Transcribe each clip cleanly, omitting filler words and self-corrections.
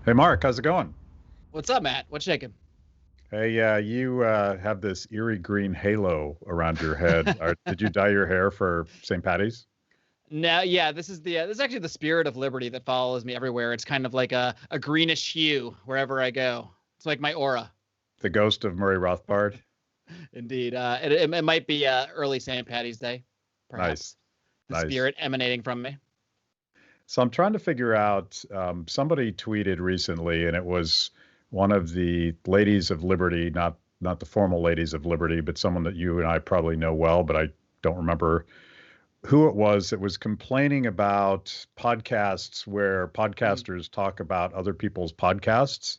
Hey, Mark, how's it going? What's up, Matt? What's shaking? Hey, you have this eerie green halo around your head. Did you dye your hair for St. Patty's? Now, yeah, this is actually the spirit of liberty that follows me everywhere. It's kind of like a greenish hue wherever I go. It's like my aura. The ghost of Murray Rothbard? Indeed, it might be early St. Patty's Day, Nice, perhaps. The nice. spirit emanating from me. So I'm trying to figure out, somebody tweeted recently, and it was one of the ladies of liberty, not the formal ladies of liberty, but someone that you and I probably know well, but I don't remember who it was that was complaining about podcasts where Mm. podcasters talk about other people's podcasts.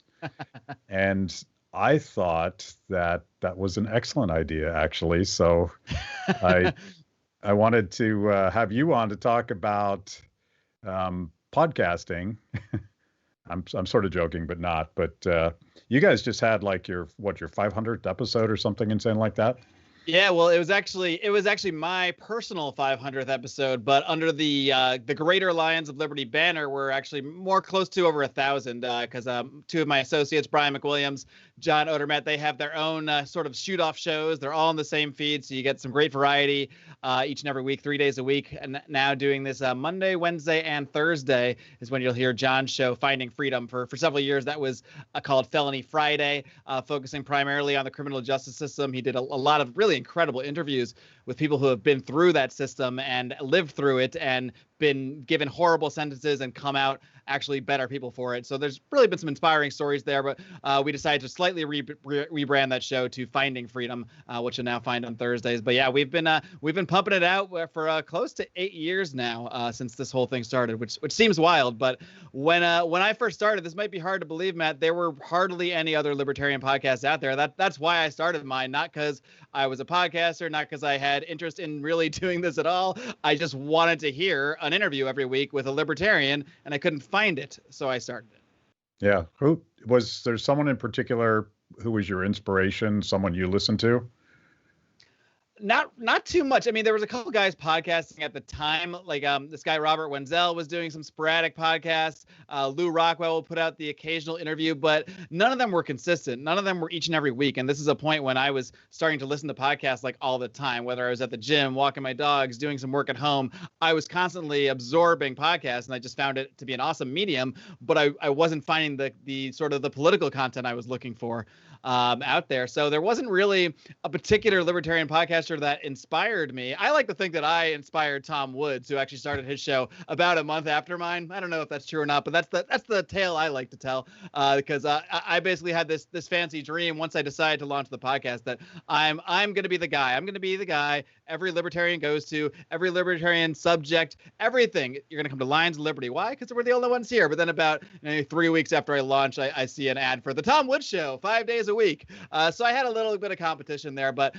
And I thought that that was an excellent idea, actually. So I I wanted to have you on to talk about podcasting. I'm sort of joking, but not. But you guys just had like your 500th episode or something insane like that. Yeah, well, it was actually my personal 500th episode, but under the Greater Lions of Liberty banner, we're actually more close to over 1,000 because two of my associates, Brian McWilliams, John Odermatt, they have their own sort of shoot off shows. They're all in the same feed, so you get some great variety each and every week, 3 days a week. And now doing this Monday, Wednesday, and Thursday is when you'll hear John's show, Finding Freedom. For several years, that was called Felony Friday, focusing primarily on the criminal justice system. He did a lot of really incredible interviews with people who have been through that system and lived through it and been given horrible sentences and come out actually better people for it. So there's really been some inspiring stories there, but we decided to slightly rebrand that show to Finding Freedom, which you'll now find on Thursdays. But yeah, we've been pumping it out for close to 8 years now since this whole thing started, which seems wild. But when I first started, this might be hard to believe, Matt. There were hardly any other libertarian podcasts out there. That's why I started mine, not because I was a podcaster, not because I had interest in really doing this at all. I just wanted to hear an interview every week with a libertarian, and I couldn't find it, so I started it. Yeah. Who was there someone in particular who was your inspiration, someone you listened to? Not too much. I mean, there was a couple guys podcasting at the time, like this guy Robert Wenzel was doing some sporadic podcasts. Lou Rockwell will put out the occasional interview, but none of them were consistent. None of them were each and every week. And this is a point when I was starting to listen to podcasts like all the time, whether I was at the gym, walking my dogs, doing some work at home. I was constantly absorbing podcasts, and I just found it to be an awesome medium. But I wasn't finding the sort of the political content I was looking for out there. So there wasn't really a particular libertarian podcaster that inspired me. I like to think that I inspired Tom Woods, who actually started his show about a month after mine. I don't know if that's true or not, but that's the tale I like to tell because I basically had this fancy dream once I decided to launch the podcast that I'm going to be the guy. I'm going to be the guy every libertarian goes to, every libertarian subject, everything. You're going to come to Lions of Liberty. Why? Because we're the only ones here. But then about 3 weeks after I launch, I see an ad for the Tom Woods Show, 5 days a week. So I had a little bit of competition there, but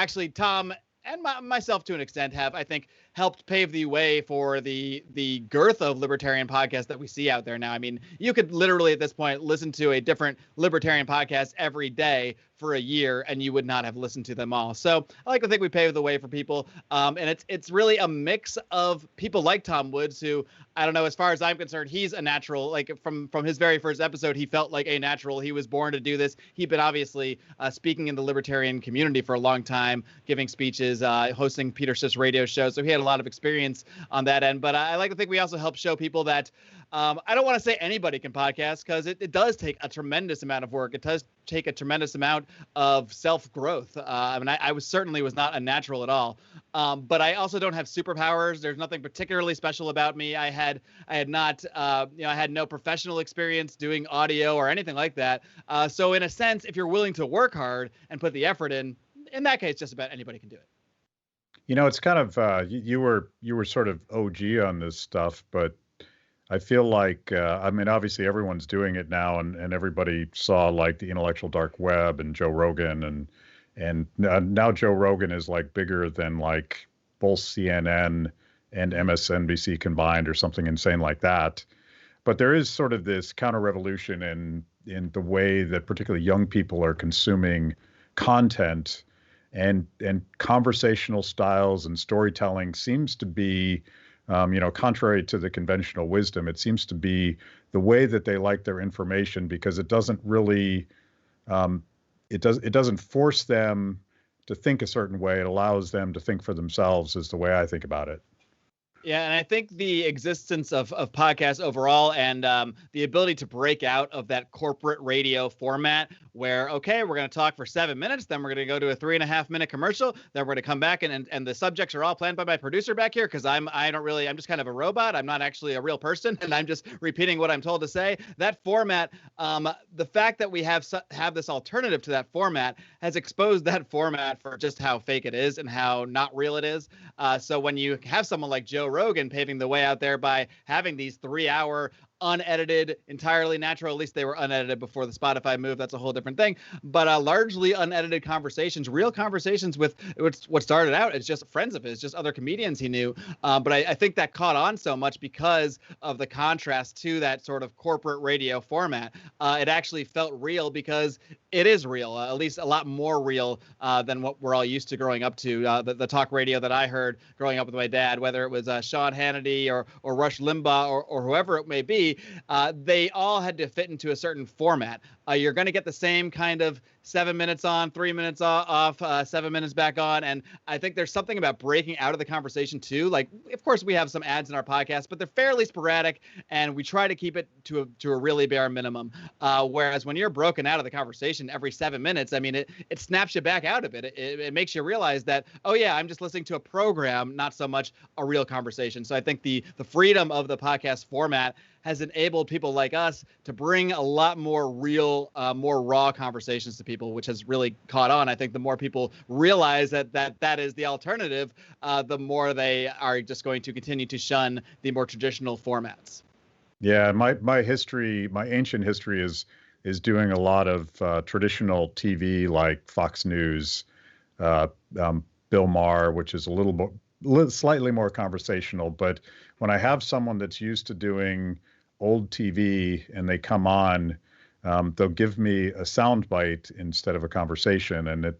actually Tom and myself to an extent have, I think, helped pave the way for the girth of libertarian podcasts that we see out there now. I mean, you could literally at this point listen to a different libertarian podcast every day for a year, and you would not have listened to them all. So I like to think we paved the way for people, and it's really a mix of people like Tom Woods, who I don't know, as far as I'm concerned, he's a natural. Like from his very first episode, he felt like a natural. He was born to do this. He'd been obviously speaking in the libertarian community for a long time, giving speeches, hosting Peter Schiff's radio show. So he had a lot of experience on that end. But I like to think we also help show people that I don't want to say anybody can podcast, because it does take a tremendous amount of work. It does take a tremendous amount of self-growth. I mean, I certainly was not a natural at all. But I also don't have superpowers. There's nothing particularly special about me. I had not, I had no professional experience doing audio or anything like that. So in a sense, if you're willing to work hard and put the effort in that case, just about anybody can do it. It's kind of you were sort of OG on this stuff, but I feel like I mean, obviously everyone's doing it now, and everybody saw like the intellectual dark web and Joe Rogan, and now Joe Rogan is like bigger than like both CNN and MSNBC combined or something insane like that. But there is sort of this counter revolution in the way that particularly young people are consuming content, and conversational styles and storytelling seems to be Contrary to the conventional wisdom, it seems to be the way that they like their information, because it doesn't really, it doesn't force them to think a certain way. It allows them to think for themselves, is the way I think about it. Yeah, and I think the existence of podcasts overall, and the ability to break out of that corporate radio format where, okay, we're going to talk for 7 minutes, then we're going to go to a 3.5-minute commercial, then we're going to come back, and the subjects are all planned by my producer back here, because I'm just kind of a robot. I'm not actually a real person, and I'm just repeating what I'm told to say. That format, the fact that we have this alternative to that format has exposed that format for just how fake it is and how not real it is. So when you have someone like Joe Rogan paving the way out there by having these 3-hour unedited, entirely natural, at least they were unedited before the Spotify move, that's a whole different thing, but largely unedited conversations, real conversations with what started out as just friends of his, just other comedians he knew. But I think that caught on so much because of the contrast to that sort of corporate radio format. It actually felt real because it is real, at least a lot more real than what we're all used to growing up to. The talk radio that I heard growing up with my dad, whether it was Sean Hannity or Rush Limbaugh or whoever it may be, they all had to fit into a certain format. You're going to get the same kind of 7 minutes on, 3 minutes off, 7 minutes back on. And I think there's something about breaking out of the conversation too. Like, of course, we have some ads in our podcast, but they're fairly sporadic, and we try to keep it to a really bare minimum. Whereas when you're broken out of the conversation every 7 minutes, I mean, it snaps you back out of it. It makes you realize that, oh yeah, I'm just listening to a program, not so much a real conversation. So I think the freedom of the podcast format has enabled people like us to bring a lot more real, more raw conversations to people, which has really caught on. I think the more people realize that is the alternative, the more they are just going to continue to shun the more traditional formats. Yeah, my history, my ancient history is doing a lot of traditional TV like Fox News, Bill Maher, which is slightly more conversational. But when I have someone that's used to doing old TV and they come on, they'll give me a sound bite instead of a conversation, and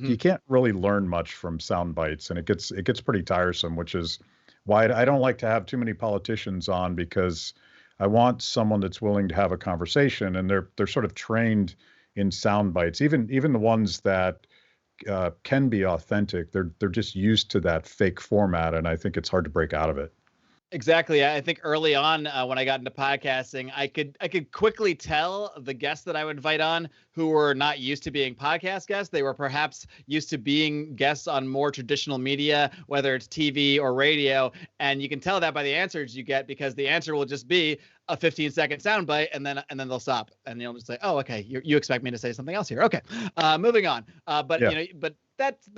you can't really learn much from sound bites, and it gets pretty tiresome, which is why I don't like to have too many politicians on, because I want someone that's willing to have a conversation, and they're sort of trained in sound bites. Even the ones that can be authentic, they're just used to that fake format, and I think it's hard to break out of it. Exactly. I think early on when I got into podcasting, I could quickly tell the guests that I would invite on who were not used to being podcast guests. They were perhaps used to being guests on more traditional media, whether it's TV or radio. And you can tell that by the answers you get, because the answer will just be a 15-second soundbite, and then they'll stop, and you'll just say, "Oh, okay, you expect me to say something else here? Okay, moving on." But that's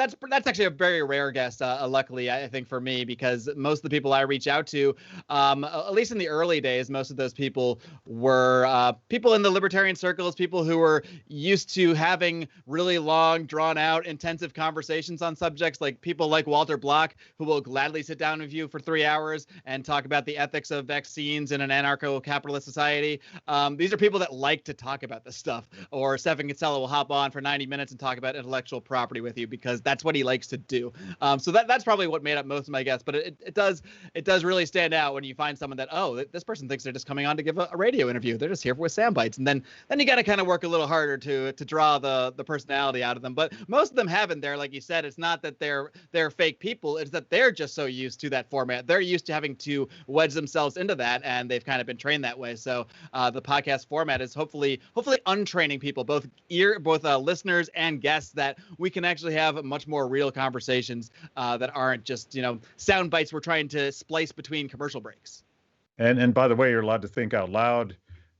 actually a very rare guest, luckily, I think, for me, because most of the people I reach out to, at least in the early days, most of those people were people in the libertarian circles, people who were used to having really long, drawn-out, intensive conversations on subjects, like people like Walter Block, who will gladly sit down with you for 3 hours and talk about the ethics of vaccines in an anarcho-capitalist society. These are people that like to talk about this stuff. Or Stephan Kinsella will hop on for 90 minutes and talk about intellectual property with you, because that's what he likes to do. So that's probably what made up most of my guests. But it does really stand out when you find someone that, oh, this person thinks they're just coming on to give a radio interview. They're just here with sound bites. And then you got to kind of work a little harder to draw the personality out of them. But most of them haven't there. Like you said, it's not that they're fake people. It's that they're just so used to that format. They're used to having to wedge themselves into that, and they've kind of been trained that way. So the podcast format is hopefully untraining people, both listeners and guests, that we can actually have much more real conversations that aren't just sound bites we're trying to splice between commercial breaks. And by the way, you're allowed to think out loud.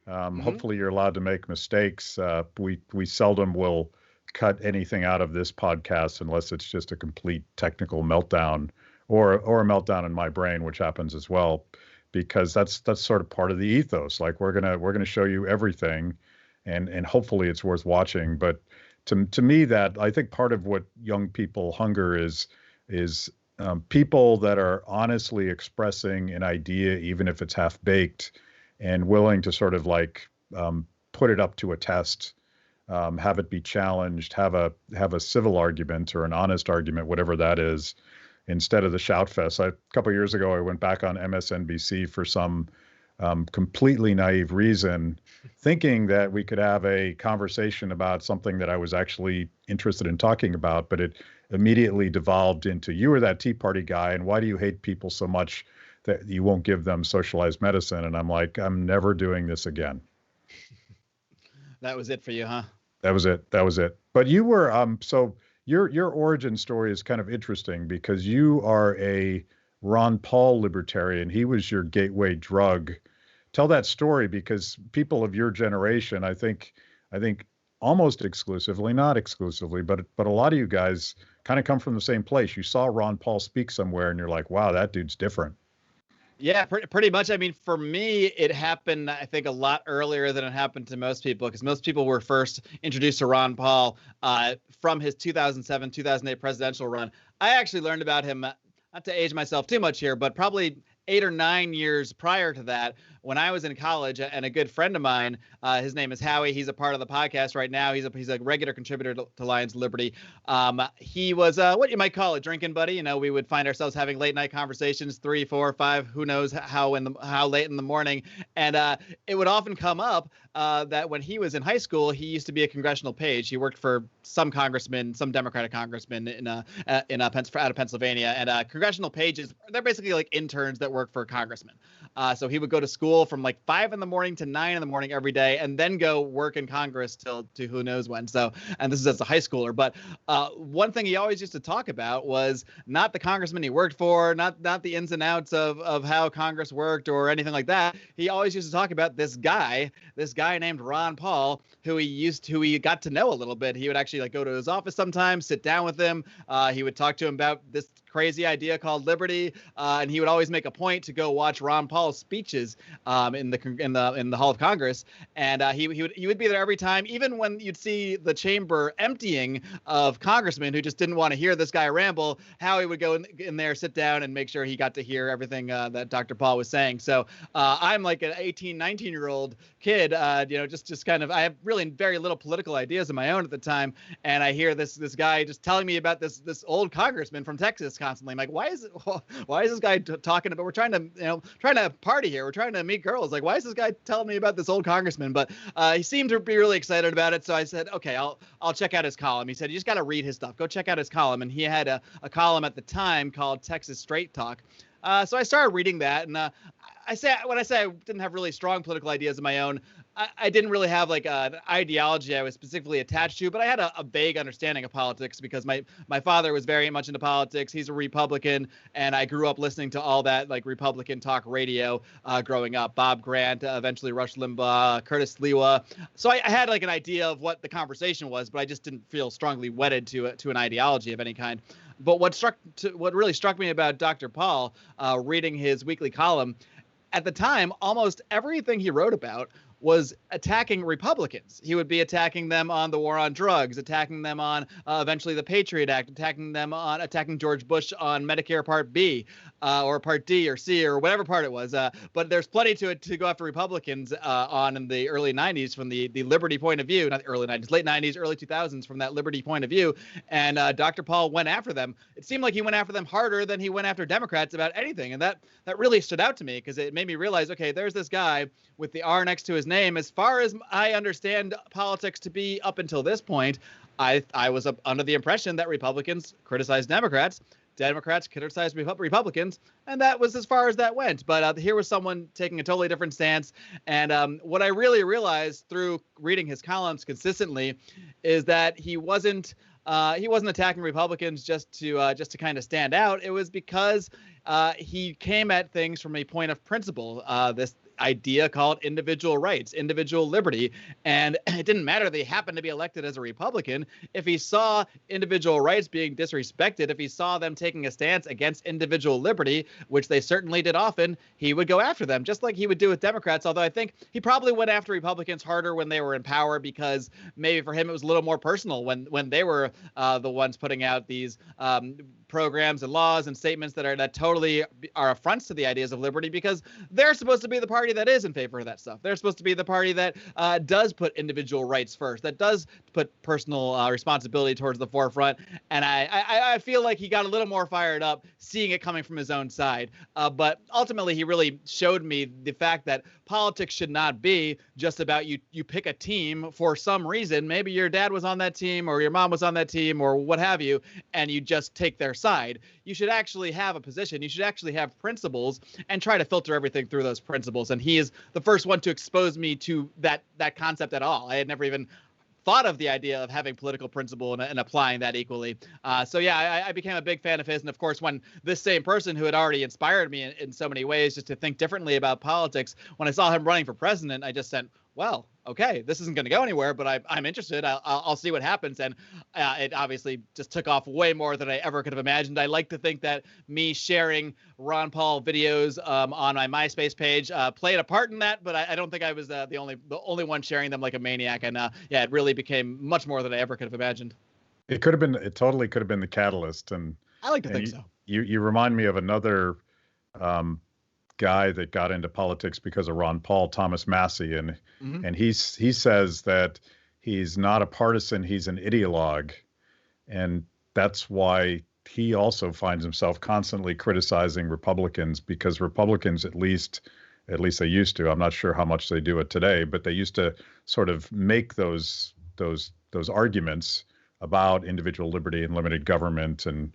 Hopefully you're allowed to make mistakes. We seldom will cut anything out of this podcast unless it's just a complete technical meltdown or a meltdown in my brain, which happens as well, because that's sort of part of the ethos. Like we're gonna show you everything, and hopefully it's worth watching. But to me, that I think part of what young people hunger is people that are honestly expressing an idea, even if it's half baked, and willing to sort of put it up to a test, have it be challenged, have a civil argument or an honest argument, whatever that is, instead of the shout fest. A couple of years ago, I went back on MSNBC for some completely naive reason, thinking that we could have a conversation about something that I was actually interested in talking about, but it immediately devolved into, you were that Tea Party guy, and why do you hate people so much that you won't give them socialized medicine? And I'm like, I'm never doing this again. That was it for you, huh? That was it. That was it. But you were, so your origin story is kind of interesting because you are a Ron Paul libertarian. He was your gateway drug. Tell that story, because people of your generation, I think almost exclusively, not exclusively, but a lot of you guys kind of come from the same place. You saw Ron Paul speak somewhere and you're like, wow, that dude's different. Yeah, pretty much. I mean, for me, it happened, I think, a lot earlier than it happened to most people, because most people were first introduced to Ron Paul from his 2007, 2008 presidential run. I actually learned about him, not to age myself too much here, but probably 8 or 9 years prior to that, when I was in college, and a good friend of mine, his name is Howie. He's a part of the podcast right now. He's a regular contributor to Lions Liberty. He was what you might call a drinking buddy. You know, we would find ourselves having late night conversations, 3, 4, 5, who knows how late in the morning. And it would often come up that when he was in high school, he used to be a congressional page. He worked for some congressman, some Democratic congressman out of Pennsylvania. And congressional pages, they're basically like interns that work for a congressman. So he would go to school from like 5 in the morning to 9 in the morning every day, and then go work in Congress to who knows when. So, and this is as a high schooler. But one thing he always used to talk about was not the congressman he worked for, not the ins and outs of how Congress worked or anything like that. He always used to talk about this guy named Ron Paul, who he got to know a little bit. He would actually like go to his office sometimes, sit down with him. He would talk to him about this crazy idea called liberty, and he would always make a point to go watch Ron Paul's speeches in the Hall of Congress, and he would be there every time, even when you'd see the chamber emptying of congressmen who just didn't want to hear this guy ramble. Howie would go in there, sit down, and make sure he got to hear everything that Dr. Paul was saying. So I'm like an 18, 19-year-old kid, just kind of, I have really very little political ideas of my own at the time, and I hear this guy just telling me about this old congressman from Texas constantly. I'm like, why is this guy talking about, we're trying to party here, we're trying to meet girls, like, why is this guy telling me about this old congressman? But he seemed to be really excited about it, so I said, okay, I'll check out his column. He said, you just got to read his stuff, go check out his column. And he had a column at the time called Texas Straight Talk. So I started reading that, and when I say I didn't have really strong political ideas of my own, I didn't really have like an ideology I was specifically attached to, but I had a vague understanding of politics because my father was very much into politics. He's a Republican, and I grew up listening to all that like Republican talk radio growing up. Bob Grant, eventually Rush Limbaugh, Curtis Lewa. So I had like an idea of what the conversation was, but I just didn't feel strongly wedded to an ideology of any kind. But what really struck me about Dr. Paul, reading his weekly column, at the time, almost everything he wrote about was attacking Republicans. He would be attacking them on the war on drugs, attacking them on eventually the Patriot Act, attacking George Bush on Medicare Part B or Part D or C or whatever part it was. But there's plenty to go after Republicans on in the early 90s from the liberty point of view, not the early 90s, late 90s, early 2000s from that liberty point of view. And Dr. Paul went after them. It seemed like he went after them harder than he went after Democrats about anything. And that really stood out to me because it made me realize, okay, there's this guy with the R next to his name. As far as I understand politics to be up until this point, I was under the impression that Republicans criticized Democrats, Democrats criticized Republicans, and that was as far as that went. But here was someone taking a totally different stance. And what I really realized through reading his columns consistently is that he wasn't attacking Republicans just to kind of stand out. It was because he came at things from a point of principle. This idea called individual rights, individual liberty. And it didn't matter that he happened to be elected as a Republican. If he saw individual rights being disrespected, if he saw them taking a stance against individual liberty, which they certainly did often, he would go after them, just like he would do with Democrats. Although I think he probably went after Republicans harder when they were in power, because maybe for him it was a little more personal when they were the ones putting out these programs and laws and statements that totally are affronts to the ideas of liberty, because they're supposed to be the party that is in favor of that stuff. They're supposed to be the party that does put individual rights first, that does put personal responsibility towards the forefront. And I feel like he got a little more fired up seeing it coming from his own side. But ultimately, he really showed me the fact that politics should not be just about you pick a team for some reason. Maybe your dad was on that team or your mom was on that team or what have you, and you just take their side. You should actually have a position. You should actually have principles and try to filter everything through those principles. And he is the first one to expose me to that concept at all. I had never even thought of the idea of having political principle and applying that equally. So yeah, I became a big fan of his. And of course, when this same person who had already inspired me in so many ways just to think differently about politics, when I saw him running for president, I just said, well, okay, this isn't going to go anywhere, but I'm interested. I'll see what happens. And it obviously just took off way more than I ever could have imagined. I like to think that me sharing Ron Paul videos on my MySpace page played a part in that, but I don't think I was the only one sharing them like a maniac. And yeah, it really became much more than I ever could have imagined. It totally could have been the catalyst. And I like to think so. You remind me of another guy that got into politics because of Ron Paul, Thomas Massey, and he says that he's not a partisan, he's an ideologue, and that's why he also finds himself constantly criticizing Republicans, because Republicans, at least they used to, I'm not sure how much they do it today, but they used to sort of make those arguments about individual liberty and limited government and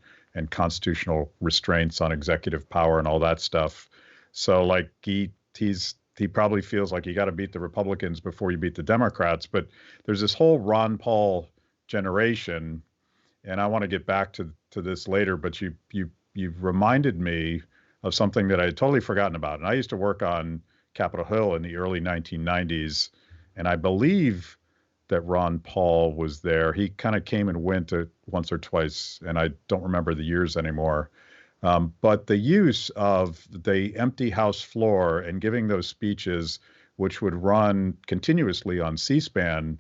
constitutional restraints on executive power and all that stuff. So like he probably feels like you got to beat the Republicans before you beat the Democrats. But there's this whole Ron Paul generation, and I want to get back to this later. But you've reminded me of something that I had totally forgotten about. And I used to work on Capitol Hill in the early 1990s, and I believe that Ron Paul was there. He kind of came and went once or twice, and I don't remember the years anymore. But the use of the empty House floor and giving those speeches, which would run continuously on C-SPAN,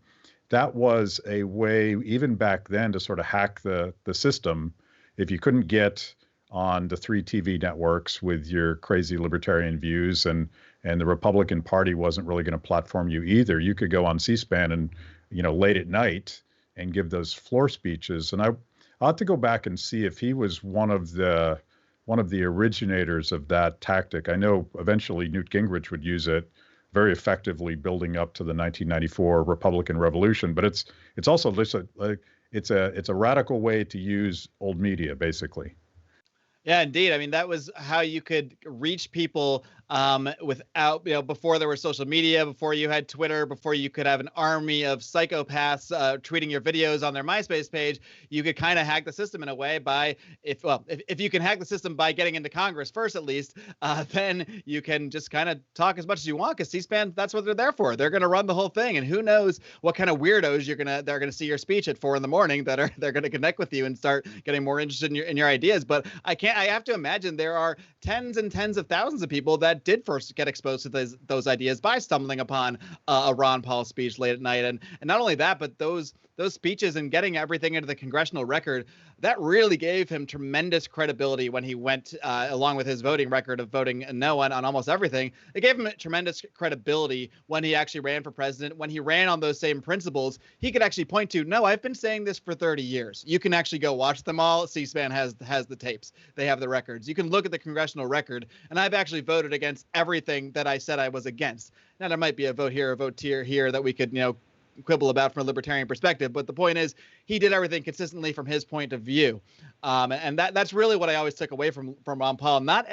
that was a way, even back then, to sort of hack the system. If you couldn't get on the 3 TV networks with your crazy libertarian views, and the Republican Party wasn't really going to platform you either, you could go on C-SPAN and, late at night and give those floor speeches. And I'll have to go back and see if he was one of the originators of that tactic. I know eventually Newt Gingrich would use it very effectively, building up to the 1994 Republican Revolution. But it's also just it's a radical way to use old media, basically. Yeah, indeed. I mean, that was how you could reach people without, before there was social media, before you had Twitter, before you could have an army of psychopaths tweeting your videos on their MySpace page. You could kind of hack the system in a way by, if you can hack the system by getting into Congress first, at least, then you can just kind of talk as much as you want, because C-SPAN, that's what they're there for. They're going to run the whole thing, and who knows what kind of weirdos they're going to see your speech at 4 a.m. they're going to connect with you and start getting more interested in your ideas. But I have to imagine there are tens and tens of thousands of people that did first get exposed to those ideas by stumbling upon a Ron Paul speech late at night. And not only that, but those speeches and getting everything into the congressional record, that really gave him tremendous credibility when he went, along with his voting record of voting no on almost everything. It gave him tremendous credibility when he actually ran for president. When he ran on those same principles, he could actually point to, no, I've been saying this for 30 years. You can actually go watch them all. C-SPAN has the tapes. They have the records. You can look at the congressional record, and I've actually voted against everything that I said I was against. Now, there might be a vote here, a vote here that we could, quibble about from a libertarian perspective, but the point is he did everything consistently from his point of view, and that's really what I always took away from Ron Paul. Not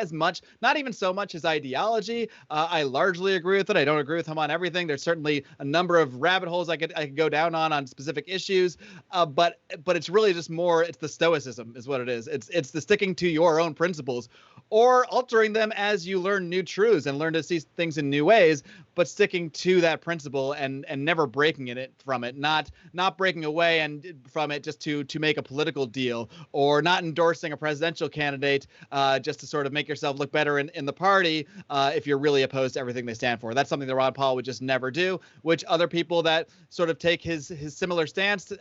even so much his ideology. I largely agree with it. I don't agree with him on everything. There's certainly a number of rabbit holes I could go down on specific issues, but it's really just more, it's the stoicism is what it is. It's the sticking to your own principles, or altering them as you learn new truths and learn to see things in new ways, but sticking to that principle and never breaking it from it, not breaking away and from it just to make a political deal, or not endorsing a presidential candidate just to sort of make yourself look better in the party if you're really opposed to everything they stand for. That's something that Ron Paul would just never do, which other people that sort of take his similar stance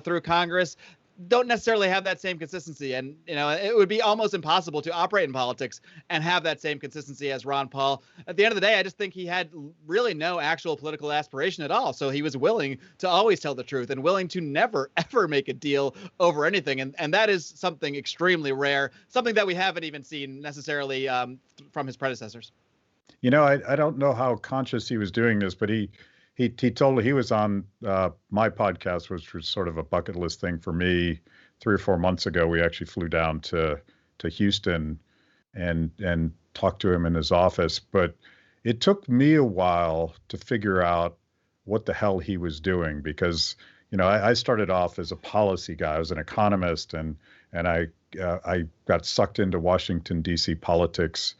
through Congress don't necessarily have that same consistency. And, it would be almost impossible to operate in politics and have that same consistency as Ron Paul. At the end of the day, I just think he had really no actual political aspiration at all. So he was willing to always tell the truth and willing to never, ever make a deal over anything. And that is something extremely rare, something that we haven't even seen necessarily from his predecessors. I don't know how conscious he was doing this, but he told he was on my podcast, which was sort of a bucket list thing for me. 3 or 4 months ago, we actually flew down to Houston and talked to him in his office. But it took me a while to figure out what the hell he was doing, because I started off as a policy guy. I was an economist, and I got sucked into Washington D.C. politics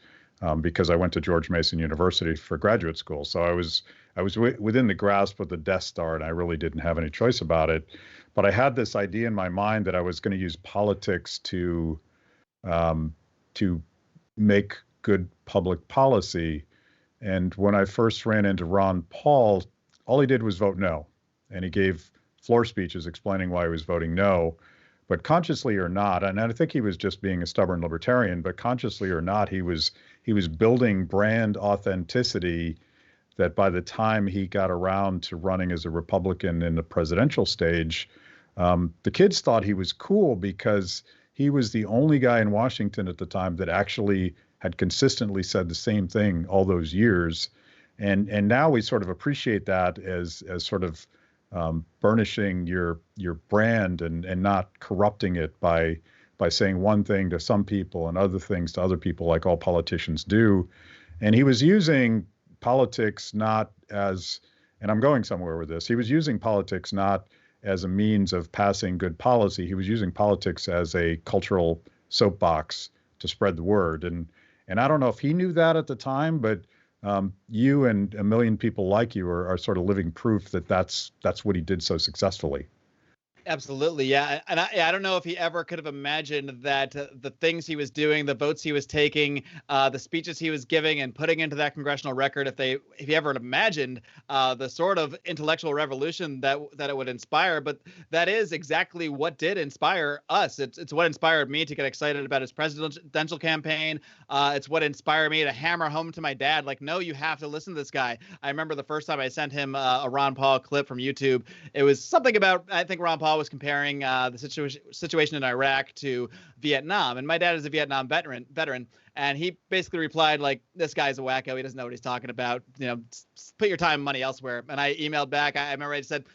because I went to George Mason University for graduate school. So I was within the grasp of the Death Star, and I really didn't have any choice about it. But I had this idea in my mind that I was going to use politics to make good public policy. And when I first ran into Ron Paul, all he did was vote no, and he gave floor speeches explaining why he was voting no. But consciously or not, and I think he was just being a stubborn libertarian, but consciously or not, he was building brand authenticity that by the time he got around to running as a Republican in the presidential stage, the kids thought he was cool because he was the only guy in Washington at the time that actually had consistently said the same thing all those years. And now we sort of appreciate that as sort of burnishing your brand and not corrupting it by saying one thing to some people and other things to other people, like all politicians do. And he was using politics not as, and I'm going somewhere with this, he was using politics not as a means of passing good policy. He was using politics as a cultural soapbox to spread the word. And I don't know if he knew that at the time, but you and a million people like you are sort of living proof that that's what he did so successfully. Absolutely. Yeah. And I don't know if he ever could have imagined that the things he was doing, the votes he was taking, the speeches he was giving and putting into that congressional record, if he ever imagined the sort of intellectual revolution that it would inspire. But that is exactly what did inspire us. It's what inspired me to get excited about his presidential campaign. It's what inspired me to hammer home to my dad, like, no, you have to listen to this guy. I remember the first time I sent him a Ron Paul clip from YouTube. It was something about, I think Ron Paul was comparing the situation in Iraq to Vietnam. And my dad is a Vietnam veteran. And he basically replied, like, this guy's a wacko. He doesn't know what he's talking about. Put your time and money elsewhere. And I emailed back. I remember I said,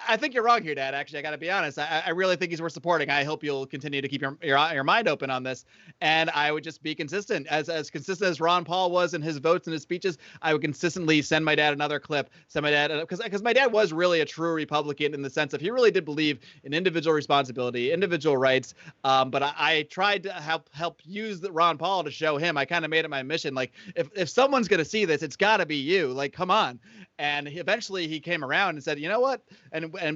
I think you're wrong here, Dad. Actually, I got to be honest. I really think he's worth supporting. I hope you'll continue to keep your mind open on this. And I would just be consistent, as consistent as Ron Paul was in his votes and his speeches. I would consistently send my dad another clip. Send my dad, because my dad was really a true Republican in the sense of he really did believe in individual responsibility, individual rights. But I tried to help use Ron Paul to show him. I kind of made it my mission. Like, if someone's going to see this, it's got to be you. Like, come on. And eventually he came around and said, you know what?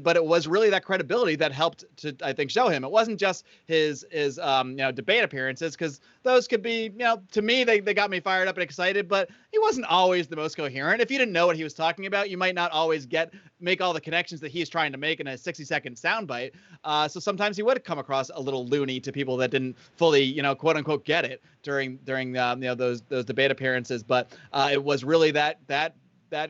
But it was really that credibility that helped to, I think, show him. It wasn't just his debate appearances, because those could be, to me, they got me fired up and excited, but he wasn't always the most coherent. If you didn't know what he was talking about, you might not always make all the connections that he's trying to make in a 60-second soundbite. So sometimes he would come across a little loony to people that didn't fully, quote unquote, get it during those debate appearances. But it was really that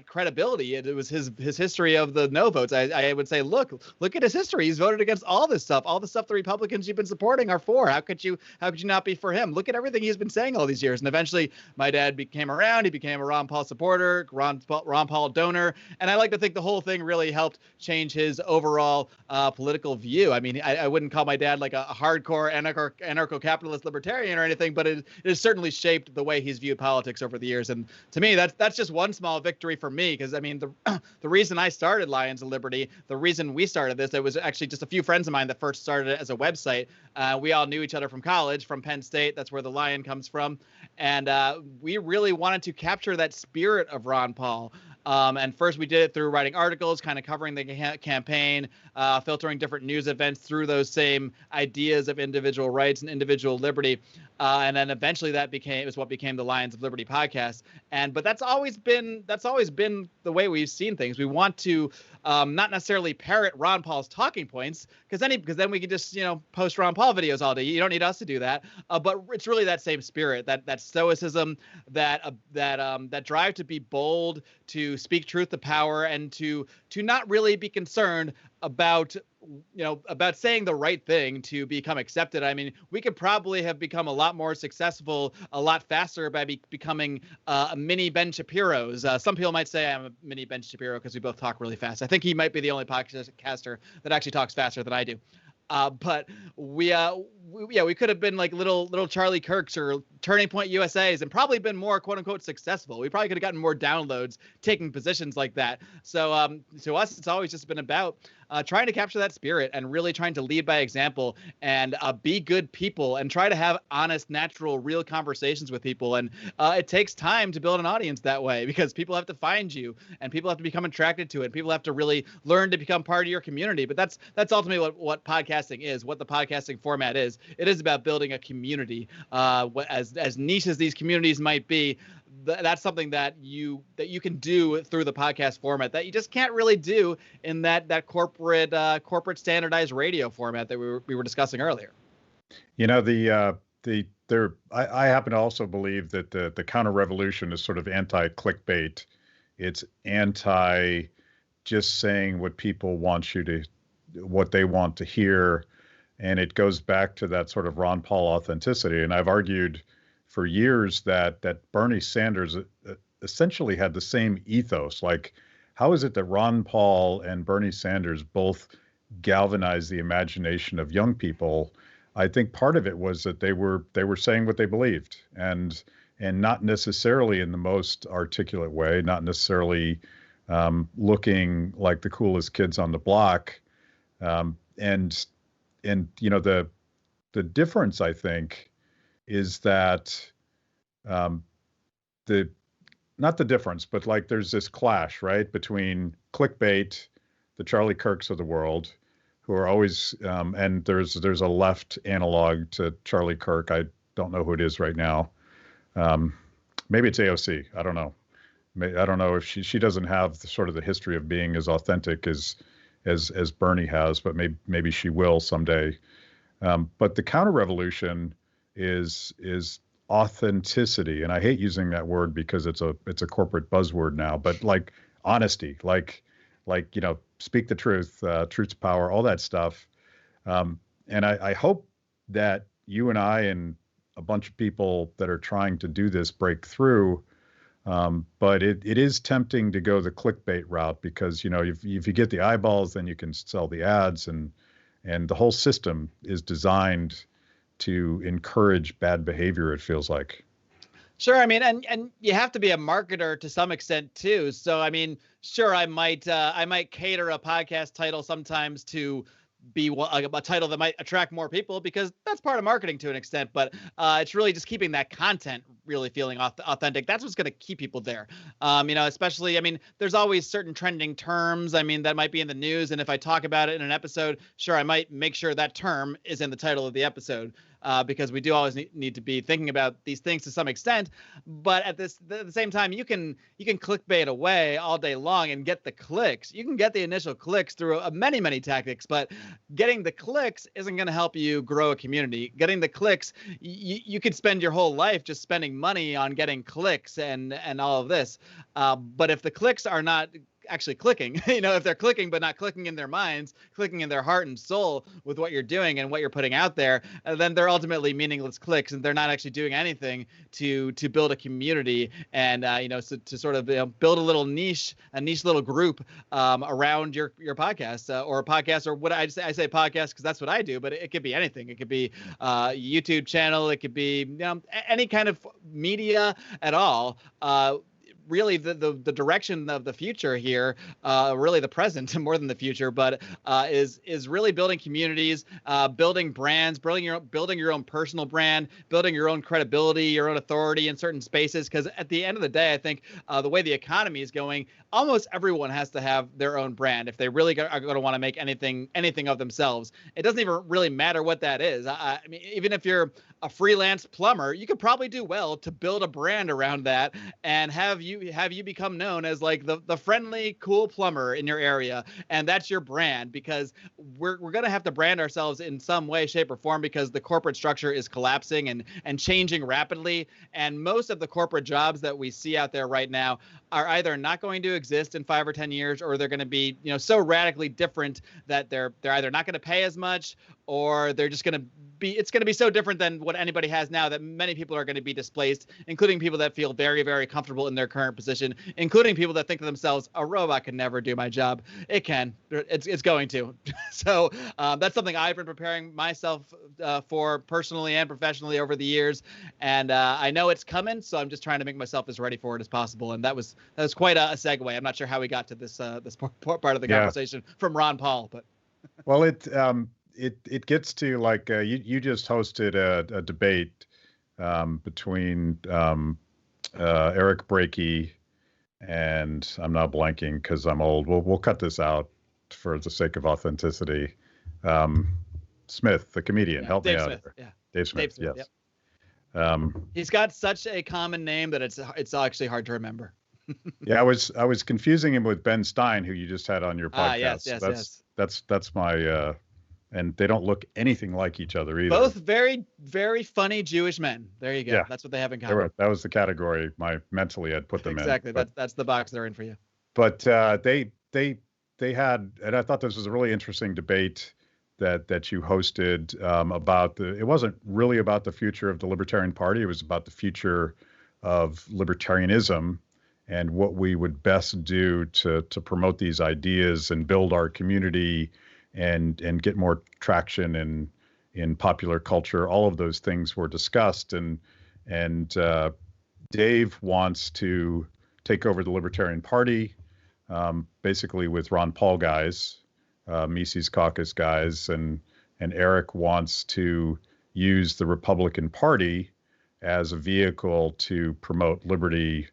credibility. It was his history of the no votes. I would say, look at his history. He's voted against all this stuff. All the stuff the Republicans you've been supporting are for. How could you not be for him? Look at everything he's been saying all these years. And eventually my dad came around. He became a Ron Paul supporter, Ron Paul donor. And I like to think the whole thing really helped change his overall political view. I mean, I wouldn't call my dad like a hardcore anarcho-capitalist libertarian or anything, but it has certainly shaped the way he's viewed politics over the years. And to me, that's just one small victory for me, because I mean, the reason I started Lions of Liberty, the reason we started this, it was actually just a few friends of mine that first started it as a website. We all knew each other from college, from Penn State. That's where the Lion comes from. And we really wanted to capture that spirit of Ron Paul. And first we did it through writing articles, kind of covering the campaign, filtering different news events through those same ideas of individual rights and individual liberty. And then eventually that was what became the Lions of Liberty podcast. But that's always been the way we've seen things. We want to not necessarily parrot Ron Paul's talking points, because then we can just post Ron Paul videos all day. You don't need us to do that. But it's really that same spirit, that stoicism, that drive to be bold, to speak truth to power, and to not really be concerned about saying the right thing to become accepted. I mean, we could probably have become a lot more successful a lot faster by becoming a mini Ben Shapiro's. Some people might say I'm a mini Ben Shapiro because we both talk really fast. I think he might be the only podcaster that actually talks faster than I do. But we could have been like little Charlie Kirks or Turning Point USAs and probably been more quote unquote successful. We probably could have gotten more downloads taking positions like that. So to us, it's always just been about trying to capture that spirit and really trying to lead by example and be good people and try to have honest, natural, real conversations with people. And it takes time to build an audience that way, because people have to find you and people have to become attracted to it. People have to really learn to become part of your community. But that's ultimately what podcasting is, what the podcasting format is. It is about building a community. As niche as these communities might be, that's something that you can do through the podcast format that you just can't really do in that corporate standardized radio format that we were discussing earlier. I happen to also believe that the counter revolution is sort of anti-clickbait. It's anti just saying what people want what they want to hear. And it goes back to that sort of Ron Paul authenticity. And I've argued for years that Bernie Sanders essentially had the same ethos. Like, how is it that Ron Paul and Bernie Sanders both galvanized the imagination of young people? I think part of it was that they were saying what they believed, and not necessarily in the most articulate way, not necessarily looking like the coolest kids on the block. And the difference, I think, is that not the difference, but like there's this clash, right, between clickbait, the Charlie Kirks of the world, who are always and there's a left analog to Charlie Kirk. I don't know who it is right now. Maybe it's AOC. I don't know. I don't know if she doesn't have the history of being as authentic as Bernie has, but maybe she will someday. But the counter revolution is authenticity, and I hate using that word because it's a corporate buzzword now. But like honesty, like speak the truth, truth's power, all that stuff. And I hope that you and I and a bunch of people that are trying to do this break through. But it is tempting to go the clickbait route because, if you get the eyeballs, then you can sell the ads, and the whole system is designed to encourage bad behavior, it feels like. Sure. I mean, and you have to be a marketer to some extent too. So, I mean, sure, I might cater a podcast title sometimes to be a title that might attract more people, because that's part of marketing to an extent. But it's really just keeping that content really feeling authentic. That's what's going to keep people there. Especially, I mean, there's always certain trending terms, that might be in the news. And if I talk about it in an episode, sure, I might make sure that term is in the title of the episode. Because we do always need to be thinking about these things to some extent. But at the same time, you can clickbait away all day long and get the clicks. You can get the initial clicks through many, many tactics, but getting the clicks isn't going to help you grow a community. Getting the clicks, you could spend your whole life just spending money on getting clicks and all of this. But if the clicks are not actually clicking, if they're clicking but not clicking in their minds, clicking in their heart and soul with what you're doing and what you're putting out there, then they're ultimately meaningless clicks, and they're not actually doing anything to build a community and so to sort of build a niche little group around your podcast or a podcast, or what I say podcast because that's what I do, but it could be anything. It could be a YouTube channel, it could be any kind of media at all. really the direction of the future here, really the present more than the future, but is really building communities, building brands, building your own personal brand, building your own credibility, your own authority in certain spaces. Because at the end of the day, I think the way the economy is going, almost everyone has to have their own brand if they really are going to want to make anything of themselves. It doesn't even really matter what that is. I mean, even if you're a freelance plumber, you could probably do well to build a brand around that and have you become known as like the friendly, cool plumber in your area, and that's your brand, because we're going to have to brand ourselves in some way, shape, or form, because the corporate structure is collapsing and changing rapidly, and most of the corporate jobs that we see out there right now are either not going to exist in 5 or 10 years, or they're going to be, so radically different that they're either not going to pay as much, or they're just going to it's going to be so different than what anybody has now that many people are going to be displaced, including people that feel very, very comfortable in their current position, including people that think to themselves, a robot can never do my job. It can. It's going to. So that's something I've been preparing myself for personally and professionally over the years. And I know it's coming, so I'm just trying to make myself as ready for it as possible. And that was quite a segue. I'm not sure how we got to this part of the conversation from Ron Paul, but. Well, it gets to like you just hosted a debate between Eric Brakey and I'm not blanking because I'm old. We'll cut this out for the sake of authenticity. Smith, the comedian, help Dave me Smith, out. Yeah, Dave Smith. Yes. Yep. He's got such a common name that it's actually hard to remember. Yeah, I was confusing him with Ben Stein, who you just had on your podcast. Yes. That's my and they don't look anything like each other either. Both very, very funny Jewish men. There you go. Yeah. That's what they have in common. That was the category mentally I'd put them exactly. in. Exactly. That's the box they're in for you. But they had, and I thought this was a really interesting debate that you hosted about it wasn't really about the future of the Libertarian Party. It was about the future of libertarianism and what we would best do to promote these ideas and build our community and get more traction in popular culture. All of those things were discussed, and Dave wants to take over the Libertarian Party, basically with Ron Paul guys, Mises Caucus guys, and Eric wants to use the Republican Party as a vehicle to promote liberty,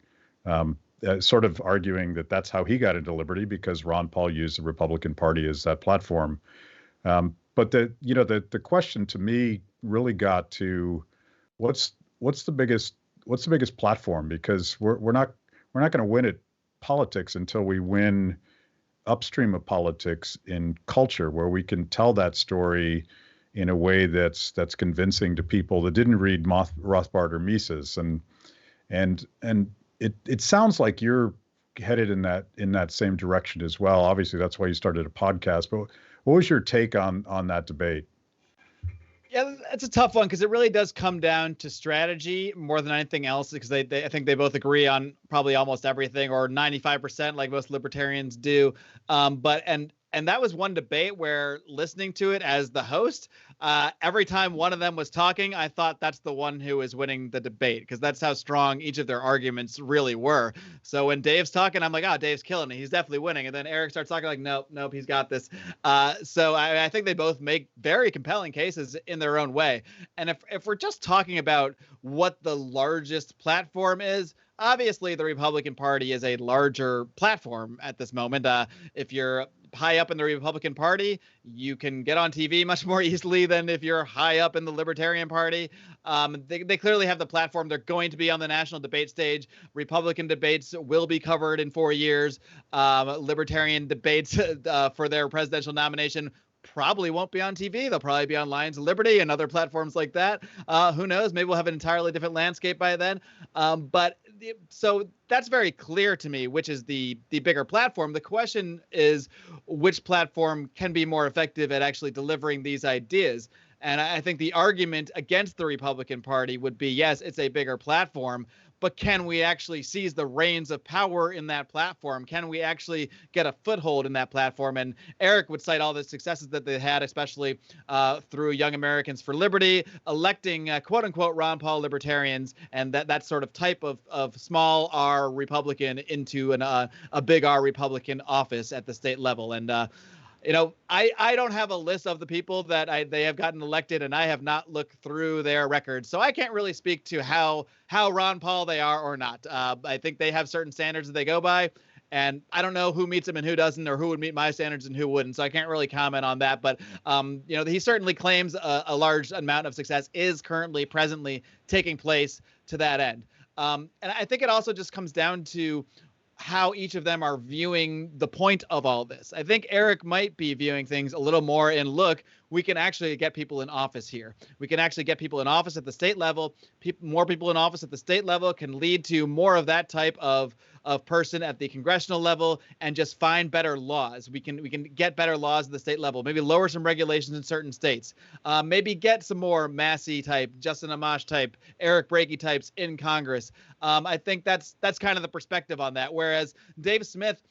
sort of arguing that that's how he got into liberty because Ron Paul used the Republican Party as that platform. But the question to me really got to what's the biggest platform, because we're not going to win at politics until we win upstream of politics in culture, where we can tell that story in a way that's convincing to people that didn't read Rothbard or Mises, and it sounds like you're headed in that same direction as well. Obviously, that's why you started a podcast. But what was your take on that debate? Yeah, it's a tough one because it really does come down to strategy more than anything else, because I think they both agree on probably almost everything, or 95%, like most libertarians do. And that was one debate where, listening to it as the host, every time one of them was talking, I thought that's the one who was winning the debate, because that's how strong each of their arguments really were. So when Dave's talking, I'm like, oh, Dave's killing it. He's definitely winning. And then Eric starts talking like, nope, he's got this. So I think they both make very compelling cases in their own way. And if we're just talking about what the largest platform is, obviously the Republican Party is a larger platform at this moment. If you're high up in the Republican Party, you can get on TV much more easily than if you're high up in the Libertarian Party. They clearly have the platform. They're going to be on the national debate stage. Republican debates will be covered in 4 years. Libertarian debates for their presidential nomination probably won't be on TV. They'll probably be on Lions of Liberty and other platforms like that. Who knows? Maybe we'll have an entirely different landscape by then. So that's very clear to me, which is the bigger platform. The question is, which platform can be more effective at actually delivering these ideas? And I think the argument against the Republican Party would be, yes, it's a bigger platform, but can we actually seize the reins of power in that platform? Can we actually get a foothold in that platform? And Eric would cite all the successes that they had, especially through Young Americans for Liberty, electing quote unquote Ron Paul libertarians, and that sort of type of small R Republican into a big R Republican office at the state level. And I don't have a list of the people that they have gotten elected, and I have not looked through their records, so I can't really speak to how Ron Paul they are or not. I think they have certain standards that they go by, and I don't know who meets them and who doesn't, or who would meet my standards and who wouldn't. So I can't really comment on that. But he certainly claims a large amount of success is presently taking place to that end. And I think it also just comes down to how each of them are viewing the point of all this. I think Eric might be viewing things a little more in, look, we can actually get people in office here. We can actually get people in office at the state level. More people in office at the state level can lead to more of that type of person at the congressional level, and just find better laws. We can get better laws at the state level, maybe lower some regulations in certain states, maybe get some more Massey type, Justin Amash type, Eric Brakey types in Congress. I think that's kind of the perspective on that. Whereas Dave Smith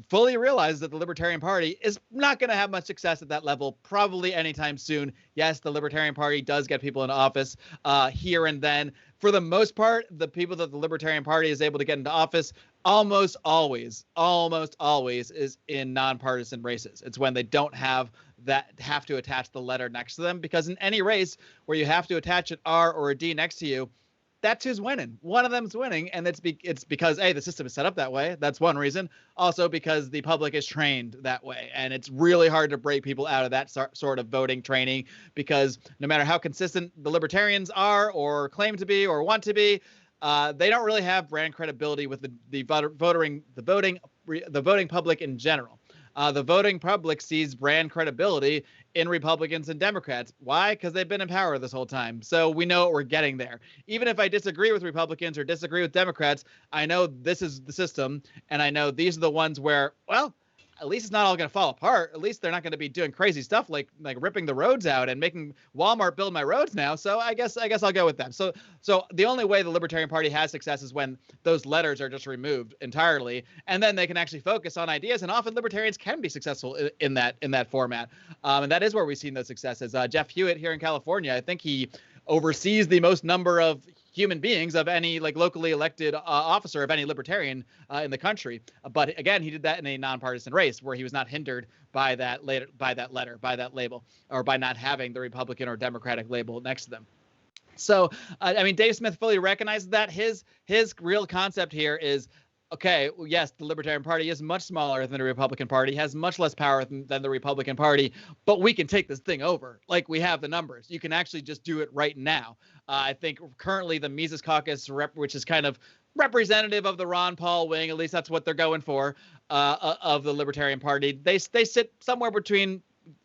fully realizes that the Libertarian Party is not going to have much success at that level probably anytime soon. Yes, the Libertarian Party does get people in office here and then. For the most part, the people that the Libertarian Party is able to get into office almost always is in nonpartisan races. It's when they don't have to attach the letter next to them, because in any race where you have to attach an R or a D next to you, that's who's winning. One of them's winning, and it's because the system is set up that way. That's one reason. Also because the public is trained that way, and it's really hard to break people out of that sort of voting training, because no matter how consistent the libertarians are or claim to be or want to be, they don't really have brand credibility with the voting public in general. The voting public sees brand credibility in Republicans and Democrats. Why? Because they've been in power this whole time. So we know what we're getting there. Even if I disagree with Republicans or disagree with Democrats, I know this is the system, and I know these are the ones where, well, at least it's not all going to fall apart. At least they're not going to be doing crazy stuff like ripping the roads out and making Walmart build my roads now. So I guess I'll go with them. So the only way the Libertarian Party has success is when those letters are just removed entirely, and then they can actually focus on ideas. And often libertarians can be successful in that format. And that is where we've seen those successes. Jeff Hewitt here in California, I think he oversees the most number of human beings of any locally elected officer of any libertarian in the country. But again, he did that in a nonpartisan race where he was not hindered by that label, or by not having the Republican or Democratic label next to them. So, Dave Smith fully recognizes that his real concept here is, okay, yes, the Libertarian Party is much smaller than the Republican Party, has much less power than the Republican Party, but we can take this thing over. We have the numbers. You can actually just do it right now. I think currently the Mises Caucus, which is kind of representative of the Ron Paul wing, at least that's what they're going for, of the Libertarian Party, they sit somewhere between,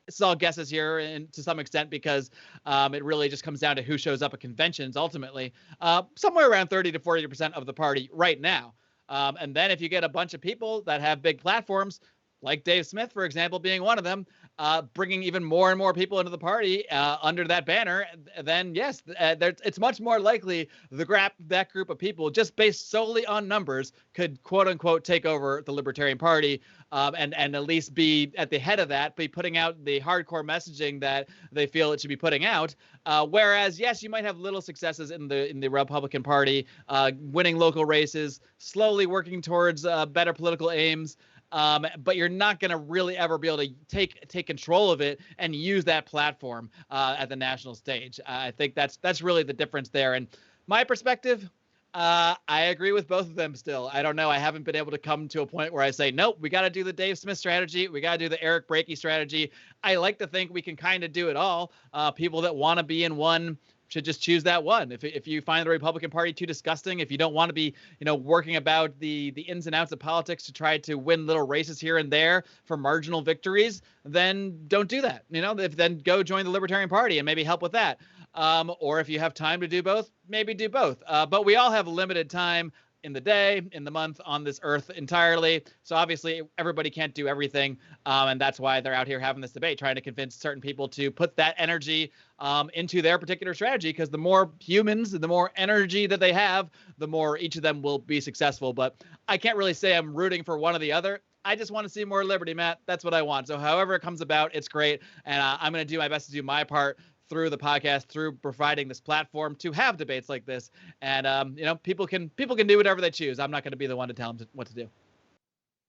this is all guesses here, and to some extent, because it really just comes down to who shows up at conventions ultimately, somewhere around 30 to 40% of the party right now. And then if you get a bunch of people that have big platforms, like Dave Smith, for example, being one of them, bringing even more and more people into the party under that banner, then yes, it's much more likely that group of people, just based solely on numbers, could quote unquote take over the Libertarian Party, and at least be at the head of that, be putting out the hardcore messaging that they feel it should be putting out. Whereas, yes, you might have little successes in the Republican Party, winning local races, slowly working towards better political aims. But you're not going to really ever be able to take control of it and use that platform at the national stage. I think that's really the difference there. And my perspective, I agree with both of them still. I don't know. I haven't been able to come to a point where I say, nope, we got to do the Dave Smith strategy. We got to do the Eric Brakey strategy. I like to think we can kind of do it all. People that want to be in one should just choose that one. If you find the Republican Party too disgusting, if you don't want to be, working about the ins and outs of politics to try to win little races here and there for marginal victories, then don't do that. Then go join the Libertarian Party and maybe help with that. Or if you have time to do both, maybe do both. But we all have limited time. in the day, in the month, on this earth entirely. So obviously everybody can't do everything. And that's why they're out here having this debate, trying to convince certain people to put that energy into their particular strategy, because the more humans, the more energy that they have, the more each of them will be successful. But I can't really say I'm rooting for one or the other. I just want to see more liberty, Matt. That's what I want. So however it comes about, it's great. And I'm going to do my best to do my part through the podcast, through providing this platform to have debates like this. And, people can do whatever they choose. I'm not going to be the one to tell them what to do.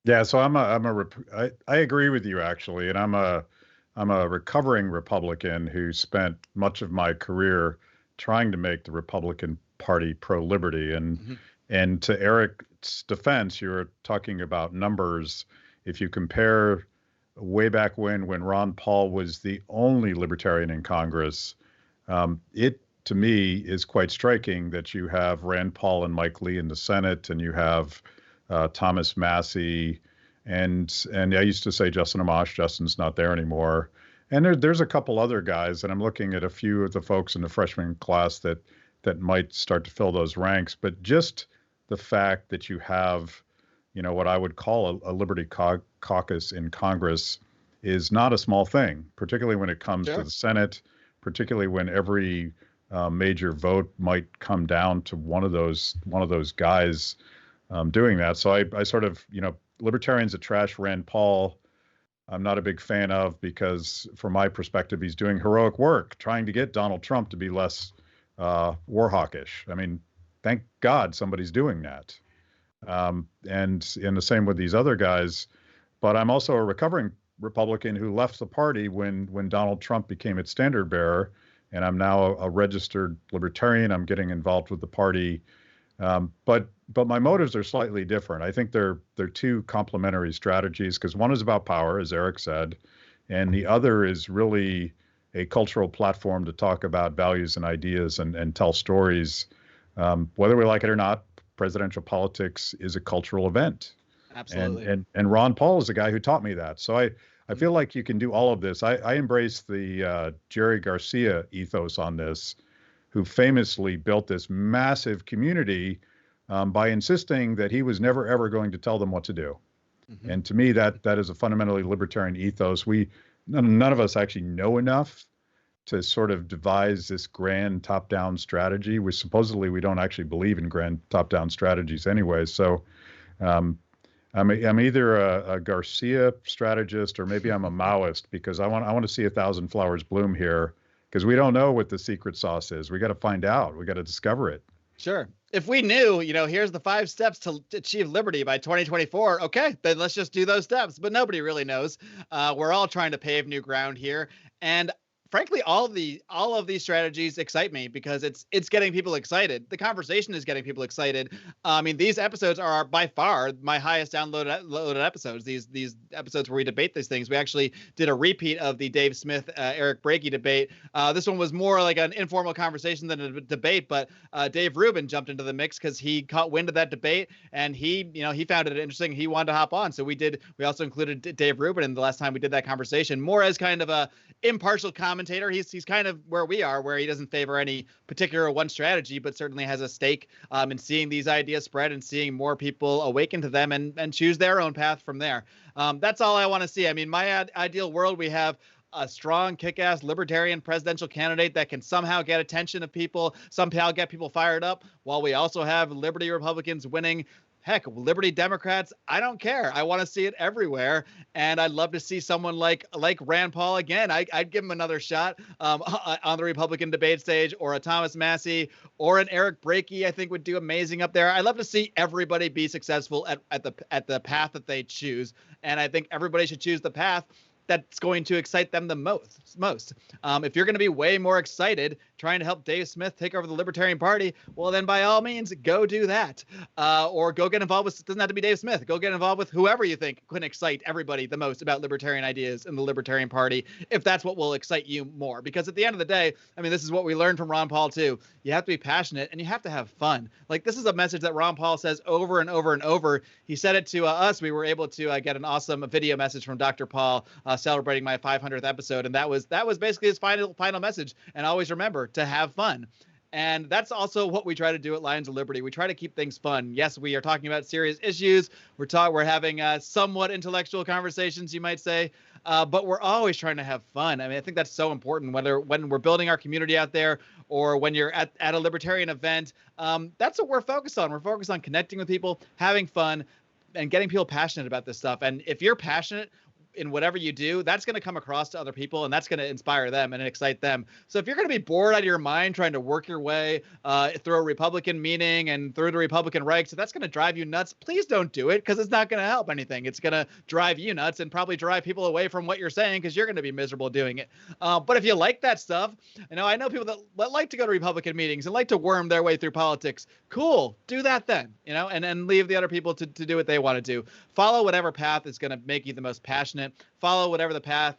Yeah. So I agree with you, actually. And I'm a recovering Republican who spent much of my career trying to make the Republican Party pro-liberty. And to Eric's defense, you're talking about numbers. If you compare way back when Ron Paul was the only libertarian in Congress, it to me is quite striking that you have Rand Paul and Mike Lee in the Senate, and you have Thomas Massey, and I used to say Justin Amash. Justin's not there anymore. And there's a couple other guys, and I'm looking at a few of the folks in the freshman class that might start to fill those ranks. But just the fact that you have, what I would call a liberty caucus in Congress is not a small thing, particularly when it comes to the Senate, particularly when every major vote might come down to one of those guys doing that. So I sort of, libertarians that trash Rand Paul, I'm not a big fan of, because from my perspective, he's doing heroic work trying to get Donald Trump to be less war hawkish. I mean, thank God somebody's doing that. And the same with these other guys. But I'm also a recovering Republican who left the party when Donald Trump became its standard bearer. And I'm now a registered libertarian. I'm getting involved with the party. But my motives are slightly different. I think they're two complementary strategies, because one is about power, as Eric said, and the other is really a cultural platform to talk about values and ideas and tell stories. Whether we like it or not, presidential politics is a cultural event. Absolutely. And Ron Paul is the guy who taught me that. So I feel like you can do all of this. I embrace the Jerry Garcia ethos on this, who famously built this massive community by insisting that he was never, ever going to tell them what to do. Mm-hmm. And to me, that is a fundamentally libertarian ethos. None of us actually know enough to sort of devise this grand top-down strategy, which supposedly we don't actually believe in grand top-down strategies anyway. So I'm either a Garcia strategist, or maybe I'm a Maoist, because I want to see 1,000 flowers bloom here, because we don't know what the secret sauce is. We got to find out. We got to discover it. Sure. If we knew, here's the 5 steps to achieve liberty by 2024, okay, then let's just do those steps. But nobody really knows. We're all trying to pave new ground here. And frankly, all of these strategies excite me, because it's getting people excited. The conversation is getting people excited. I mean, these episodes are by far my highest downloaded episodes. These episodes where we debate these things. We actually did a repeat of the Dave Smith, Eric Brakey debate. This one was more like an informal conversation than a debate, but Dave Rubin jumped into the mix because he caught wind of that debate, and he found it interesting. He wanted to hop on, so we also included Dave Rubin in the last time we did that conversation, more as kind of a impartial commentator. He's kind of where we are, where he doesn't favor any particular one strategy, but certainly has a stake in seeing these ideas spread and seeing more people awaken to them and choose their own path from there. That's all I want to see. I mean, my ideal world, we have a strong, kick-ass libertarian presidential candidate that can somehow get attention of people, somehow get people fired up, while we also have liberty Republicans winning. Heck, Liberty Democrats, I don't care. I want to see it everywhere. And I'd love to see someone like Rand Paul again. I'd give him another shot on the Republican debate stage, or a Thomas Massey, or an Eric Brakey, I think would do amazing up there. I'd love to see everybody be successful at the path that they choose. And I think everybody should choose the path that's going to excite them the most. If you're going to be way more excited trying to help Dave Smith take over the Libertarian Party, well, then by all means, go do that. Or go get involved with, it doesn't have to be Dave Smith. Go get involved with whoever you think can excite everybody the most about libertarian ideas in the Libertarian Party, if that's what will excite you more. Because at the end of the day, I mean, this is what we learned from Ron Paul too. You have to be passionate and you have to have fun. Like, this is a message that Ron Paul says over and over and over. He said it to us. We were able to get an awesome video message from Dr. Paul celebrating my 500th episode. And that was basically his final message. And always remember to have fun. And that's also what we try to do at Lions of Liberty. We try to keep things fun. Yes, we are talking about serious issues. We're having somewhat intellectual conversations, you might say. But we're always trying to have fun. I mean, I think that's so important, whether when we're building our community out there or when you're at a libertarian event. That's what we're focused on. We're focused on connecting with people, having fun, and getting people passionate about this stuff. And if you're passionate in whatever you do, that's going to come across to other people, and that's going to inspire them and excite them. So if you're going to be bored out of your mind trying to work your way through a Republican meeting and through the Republican ranks, if that's going to drive you nuts, please don't do it, because it's not going to help anything. It's going to drive you nuts and probably drive people away from what you're saying, because you're going to be miserable doing it. But if you like that stuff, I know people that like to go to Republican meetings and like to worm their way through politics. Cool, do that then, and leave the other people to do what they want to do. Follow whatever path is going to make you the most passionate. Follow whatever path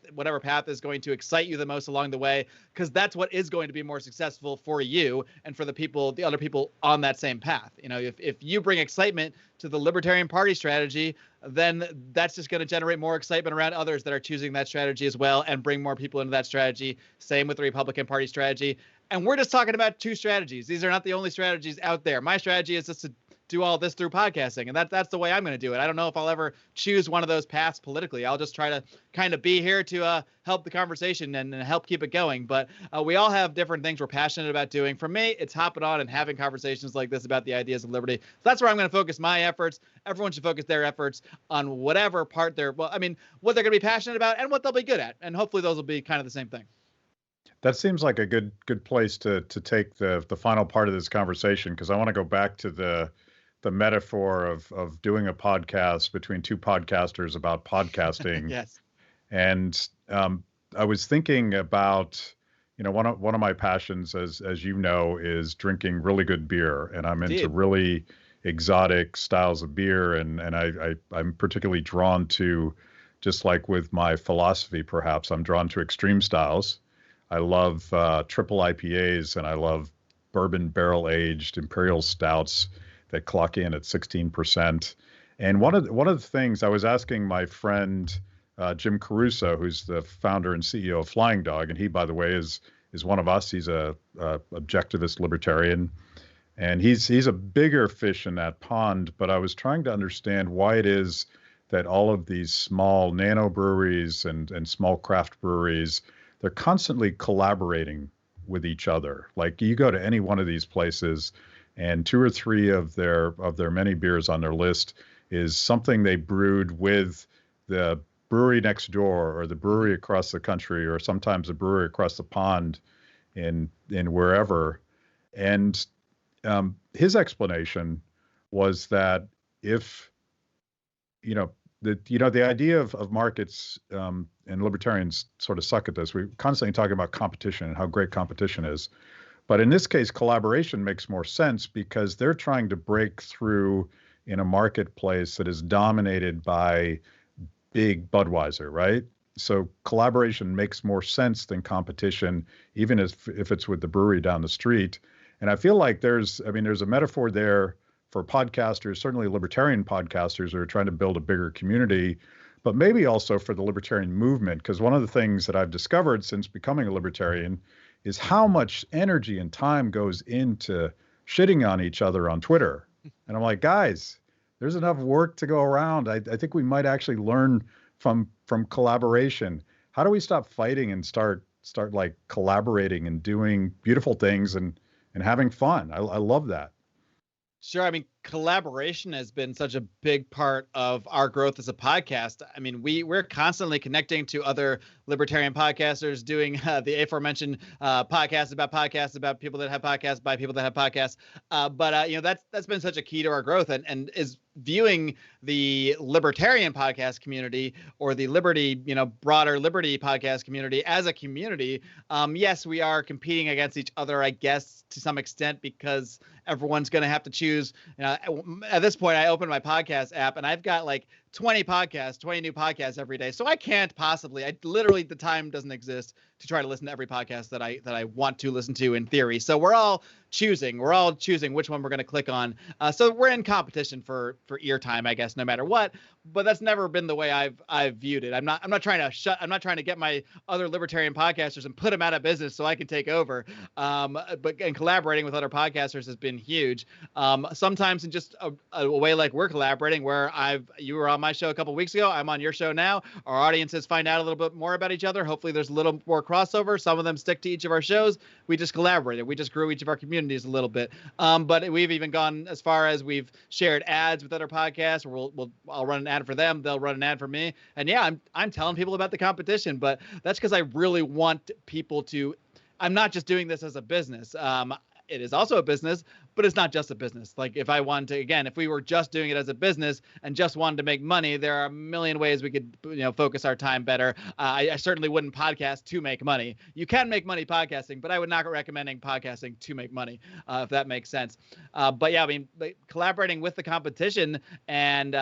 is going to excite you the most along the way, because that's what is going to be more successful for you and for the other people on that same path. If you bring excitement to the Libertarian Party strategy, then that's just going to generate more excitement around others that are choosing that strategy as well, and bring more people into that strategy. Same with the Republican Party strategy. And we're just talking about two strategies. These are not the only strategies out there. My strategy is just to do all this through podcasting, and that's the way I'm going to do it. I don't know if I'll ever choose one of those paths politically. I'll just try to kind of be here to help the conversation and help keep it going. But we all have different things we're passionate about doing. For me, it's hopping on and having conversations like this about the ideas of liberty. So that's where I'm going to focus my efforts. Everyone should focus their efforts on whatever part what they're going to be passionate about and what they'll be good at. And hopefully those will be kind of the same thing. That seems like a good place to take the final part of this conversation, because I want to go back to the metaphor of doing a podcast between two podcasters about podcasting. Yes. And I was thinking about, one of my passions, as you know, is drinking really good beer, and I'm into really exotic styles of beer, and I'm particularly drawn to, just like with my philosophy, perhaps, I'm drawn to extreme styles. I love triple IPAs, and I love bourbon barrel aged imperial stouts that clock in at 16%. And one of the things I was asking my friend Jim Caruso, who's the founder and CEO of Flying Dog, and he, by the way, is one of us. He's a objectivist libertarian, and he's a bigger fish in that pond. But I was trying to understand why it is that all of these small nano breweries and small craft breweries, they're constantly collaborating with each other. Like, you go to any one of these places, and two or three of their many beers on their list is something they brewed with the brewery next door, or the brewery across the country, or sometimes a brewery across the pond in wherever. And his explanation was that if, the idea of markets, and libertarians sort of suck at this. We're constantly talking about competition and how great competition is. But in this case, collaboration makes more sense, because they're trying to break through in a marketplace that is dominated by big Budweiser, right? So collaboration makes more sense than competition, even if it's with the brewery down the street. And I feel like there's a metaphor there for podcasters, certainly libertarian podcasters who are trying to build a bigger community, but maybe also for the libertarian movement. Because one of the things that I've discovered since becoming a libertarian is how much energy and time goes into shitting on each other on Twitter. And I'm like, guys, there's enough work to go around. I think we might actually learn from collaboration. How do we stop fighting and start like collaborating and doing beautiful things and having fun? I love that. Sure. Collaboration has been such a big part of our growth as a podcast. We're constantly connecting to other libertarian podcasters, doing the aforementioned podcasts about people that have podcasts by people that have podcasts. But that's been such a key to our growth, and is viewing the libertarian podcast community, or the broader liberty podcast community, as a community. Yes, we are competing against each other, I guess, to some extent, because everyone's going to have to choose. At this point, I open my podcast app and I've got like 20 podcasts, 20 new podcasts every day. So I can't possibly, the time doesn't exist to try to listen to every podcast that I want to listen to in theory. So we're all choosing which one we're going to click on. So we're in competition for ear time, I guess, no matter what. But that's never been the way I've viewed it. I'm not trying to get my other libertarian podcasters and put them out of business so I can take over. But collaborating with other podcasters has been huge. Sometimes in just a way like we're collaborating, where you were on my show a couple weeks ago, I'm on your show now. Our audiences find out a little bit more about each other. Hopefully there's a little more crossover. Some of them stick to each of our shows. We just collaborated. We just grew each of our communities a little bit. But we've even gone as far as we've shared ads with other podcasts. I'll run an ad for them. They'll run an ad for me. And yeah, I'm telling people about the competition, but that's because I really want people to. I'm not just doing this as a business. It is also a business, but it's not just a business. Like if we were just doing it as a business and just wanted to make money, there are a million ways we could, focus our time better. I certainly wouldn't podcast to make money. You can make money podcasting, but I would not recommending podcasting to make money, if that makes sense. But yeah, I mean, collaborating with the competition and,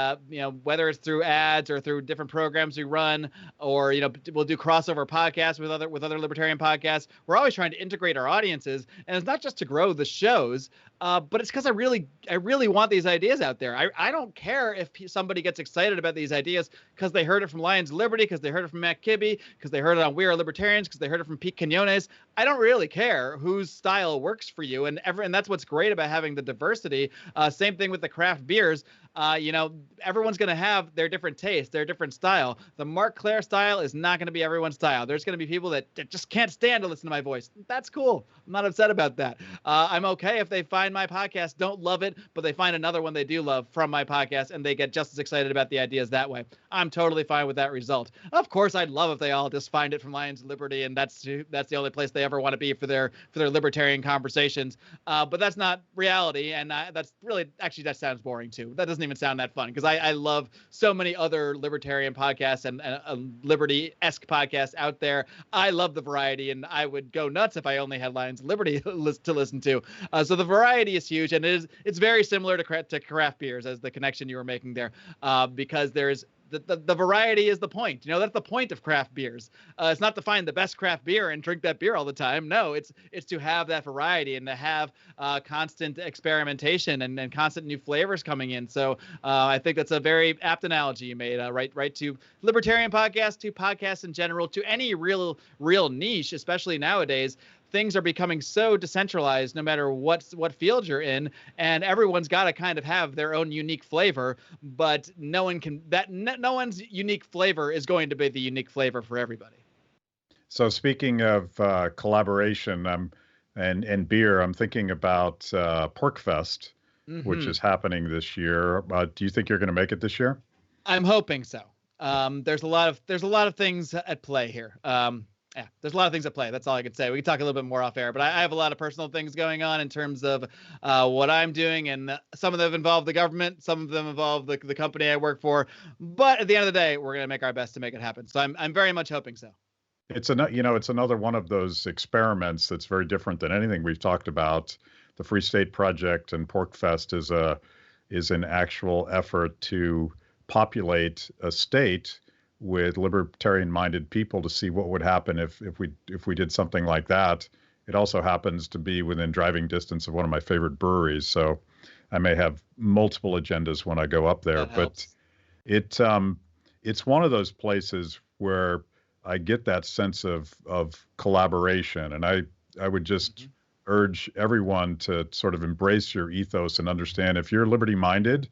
whether it's through ads or through different programs we run, or, we'll do crossover podcasts with other libertarian podcasts. We're always trying to integrate our audiences, and it's not just to grow the shows, but it's because I really want these ideas out there. I don't care if somebody gets excited about these ideas because they heard it from Lions of Liberty, because they heard it from Matt Kibbe, because they heard it on We Are Libertarians, because they heard it from Pete Quinones. I don't really care whose style works for you, and that's what's great about having the diversity. Same thing with the craft beers. Everyone's going to have their different taste, their different style. The Marc Clair style is not going to be everyone's style. There's going to be people that just can't stand to listen to my voice. That's cool. I'm not upset about that. I'm okay if they find my podcast, don't love it, but they find another one they do love from my podcast, and they get just as excited about the ideas that way. I'm totally fine with that result. Of course, I'd love if they all just find it from Lions of Liberty, and that's the only place they ever want to be for their libertarian conversations. But that's not reality, and that's really, actually, that sounds boring too. That doesn't even sound that fun, because I love so many other libertarian podcasts and liberty-esque podcasts out there. I love the variety, and I would go nuts if I only had Lions of Liberty to listen to. So the variety is huge, and it's very similar to craft beers, as the connection you were making there, because there's the variety is the point. That's the point of craft beers. It's not to find the best craft beer and drink that beer all the time. No, it's to have that variety and to have constant experimentation and constant new flavors coming in. So I think that's a very apt analogy you made. Right to libertarian podcasts, to podcasts in general, to any real niche, especially nowadays. Things are becoming so decentralized no matter what field you're in, and everyone's got to kind of have their own unique flavor, but no one's unique flavor is going to be the unique flavor for everybody. So speaking of collaboration and beer, I'm thinking about PorkFest, which is happening this year. Do you think you're going to make it this year? I'm hoping so. There's a lot of things at play here. Yeah, there's a lot of things at play. That's all I could say. We can talk a little bit more off air, but I have a lot of personal things going on in terms of what I'm doing, and some of them involve the government, some of them involve the company I work for. But at the end of the day, we're going to make our best to make it happen. So I'm very much hoping so. It's another one of those experiments that's very different than anything we've talked about. The Free State Project and PorkFest is an actual effort to populate a state with libertarian-minded people to see what would happen if we did something like that. It also happens to be within driving distance of one of my favorite breweries, so I may have multiple agendas when I go up there. But it's one of those places where I get that sense of collaboration, and I would just urge everyone to sort of embrace your ethos and understand if you're liberty-minded.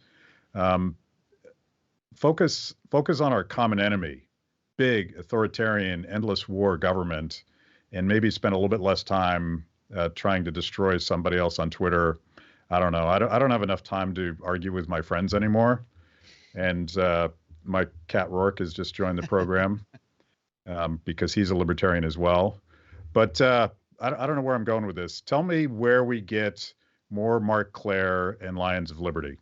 Focus on our common enemy, big, authoritarian, endless war government, and maybe spend a little bit less time trying to destroy somebody else on Twitter. I don't know. I don't have enough time to argue with my friends anymore. And my cat Rourke has just joined the program because he's a libertarian as well. But I don't know where I'm going with this. Tell me where we get more Marc Clair and Lions of Liberty.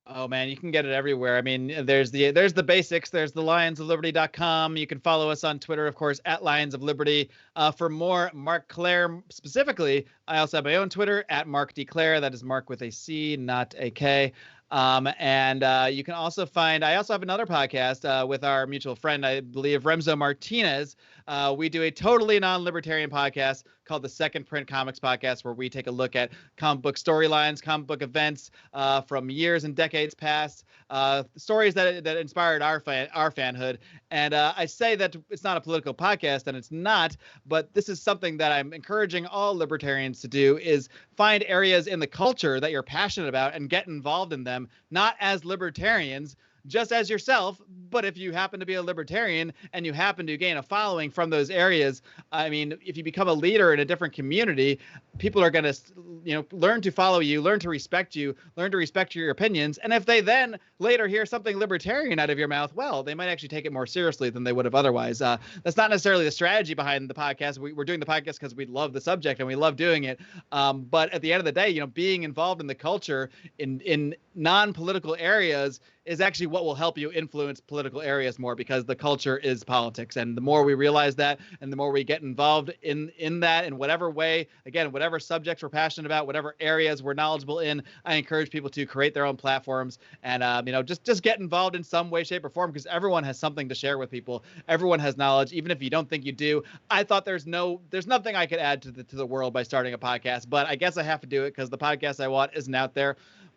Oh man, you can get it everywhere. I mean, there's the basics. There's the lionsofliberty.com. You can follow us on Twitter, of course, at Lions of Liberty. For more Marc Clair specifically, I also have my own Twitter at Marc D. Clair. That is Marc with a C, not a K. And you can also find, I also have another podcast with our mutual friend, I believe, Remzo Martinez. We do a totally non-libertarian podcast called the Second Print Comics Podcast, where we take a look at comic book storylines, comic book events from years and decades past, stories that inspired our fanhood. And I say that it's not a political podcast, and it's not, but this is something that I'm encouraging all libertarians to do, is find areas in the culture that you're passionate about and get involved in them, not as libertarians, just as yourself, but if you happen to be a libertarian and you happen to gain a following from those areas, I mean, if you become a leader in a different community, people are going to, learn to follow you, learn to respect you, learn to respect your opinions. And if they then later hear something libertarian out of your mouth, well, they might actually take it more seriously than they would have otherwise. That's not necessarily the strategy behind the podcast. We're doing the podcast because we love the subject and we love doing it. But at the end of the day, being involved in the culture in non-political areas is actually what will help you influence political areas more, because the culture is politics. And the more we realize that, and the more we get involved in that in whatever way, again, whatever subjects we're passionate about, whatever areas we're knowledgeable in, I encourage people to create their own platforms and, just get involved in some way, shape, or form, because everyone has something to share with people. Everyone has knowledge, even if you don't think you do. I thought there's nothing I could add to the world by starting a podcast, but I guess I have to do it because the podcast I want isn't out there.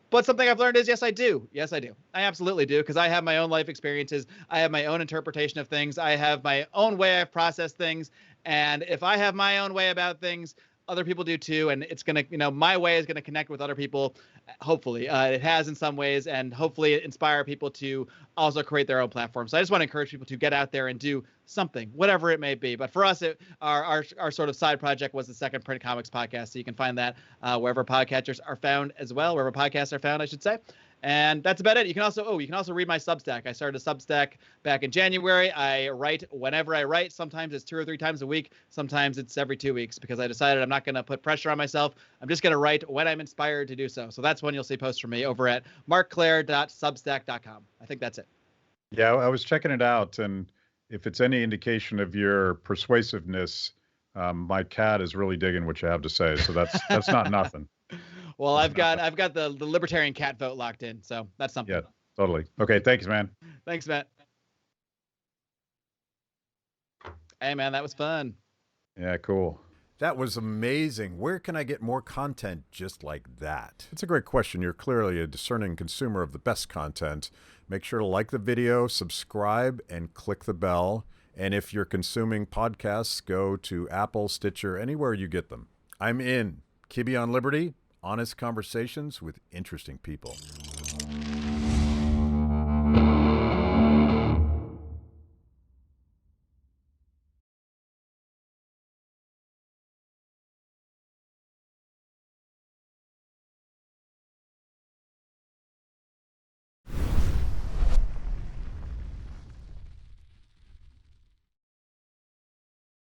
But something I've learned is, yes, I do. Yes, I do. I absolutely do, because I have my own life experiences. I have my own interpretation of things. I have my own way I've processed things. And if I have my own way about things, other people do too. And it's going to, my way is going to connect with other people. Hopefully it has in some ways, and hopefully inspire people to also create their own platform. So I just want to encourage people to get out there and do something, whatever it may be. But for us, our sort of side project was the Second Print Comics Podcast. So you can find that wherever podcatchers are found as well, wherever podcasts are found, I should say. And that's about it. You can also read my Substack. I started a Substack back in January. I write whenever I write. Sometimes it's 2 or 3 times a week. Sometimes it's every 2 weeks, because I decided I'm not going to put pressure on myself. I'm just going to write when I'm inspired to do so. So that's when you'll see posts from me over at marcclair.substack.com. I think that's it. Yeah, I was checking it out, and if it's any indication of your persuasiveness, my cat is really digging what you have to say. So that's not nothing. Well, I've got the libertarian cat vote locked in, so that's something. Yeah, totally. Okay, thanks, man. Thanks, Matt. Hey, man, that was fun. Yeah, cool. That was amazing. Where can I get more content just like that? It's a great question. You're clearly a discerning consumer of the best content. Make sure to like the video, subscribe, and click the bell. And if you're consuming podcasts, go to Apple, Stitcher, anywhere you get them. I'm in. Kibbe on Liberty, honest conversations with interesting people.